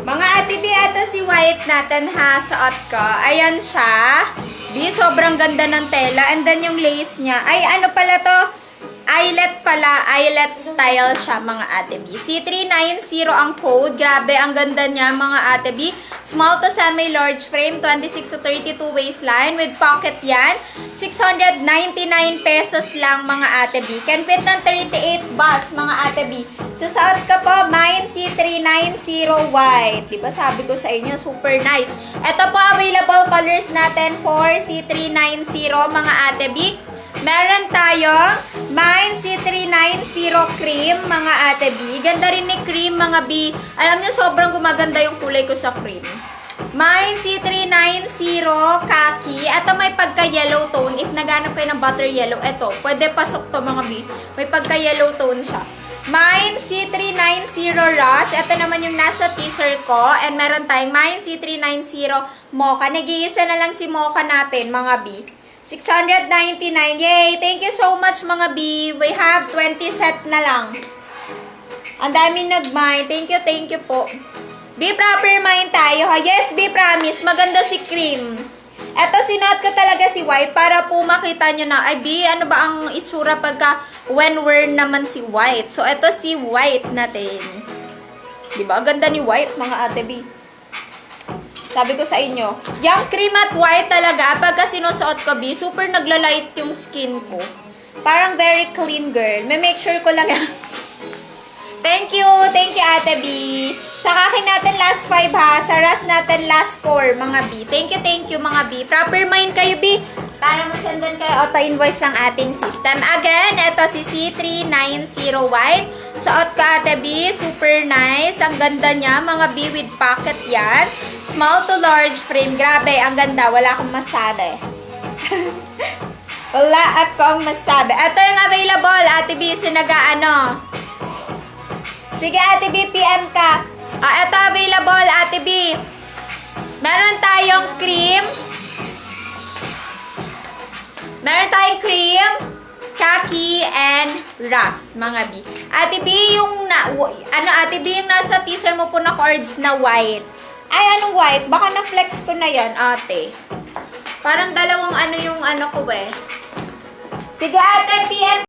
Mga ate B, ito si White natin ha, suot ko. Ayan siya. B, sobrang ganda ng tela. And then yung lace niya. Ay, ano pala to? Eyelet pala. Eyelet style siya, mga ate B. C390 ang code. Grabe, ang ganda niya, mga ate B. Small to semi-large frame. 26 to 32 waistline. With pocket yan. 699 pesos lang, mga ate B. Can fit ng 38 bus, mga ate B. Susuot ka po, mine C390 white. Diba sabi ko sa inyo, super nice. Ito po, available colors natin for C390, mga ate B. Meron tayong mine C390 cream, mga ate B. Ganda rin ni cream, mga B. Alam niyo, sobrang gumaganda yung kulay ko sa cream. Mine C390 khaki. Ito may pagka-yellow tone. If naganap kayo ng butter yellow, ito, pwede pasok to, mga B. May pagka-yellow tone siya. Mine C390 Ross. Ito naman yung nasa teaser ko. And meron tayong Mine C390 Mocha. Nag-iisa na lang si Mocha natin, mga B. 699. Yay! Thank you so much, mga B. We have 20 set na lang. Ang daming nag-mine. Thank you po. B, proper mine tayo, ha? Yes, B, promise. Maganda si cream. Ito, sinuot ko talaga si White para po makita nyo na, ay, B, ano ba ang itsura pagka when wear naman si White. So, ito si White natin. Diba? Ganda ni White, mga ate B. Sabi ko sa inyo, yung cream at white talaga, pagka sinusuot ko, B, super naglalight yung skin ko. Parang very clean girl. May make sure ko lang yan. Thank you, ate B. Sa kakin natin last 5 ha. Sa Ras natin last 4, mga B. Thank you, mga B. Proper mind kayo, B. Para masendan kayo auto-invoice ng ating system. Again, ito si C390 white. Suot ka, ate B. Super nice. Ang ganda niya, mga B, with pocket yan. Small to large frame. Grabe, ang ganda. Wala akong masabi. Wala akong masabi. Ito yung available, ate B. Sinaga, Sige, ate B, PM ka. Ito available, ate B. Meron tayong cream. Meron tayong cream, khaki, and rust, mga B. Ate B, yung ate B, yung nasa teaser mo po na cards na white. Ay, anong white? Baka na-flex ko na yan, ate. Parang dalawang yung ko eh. Sige, ate, PM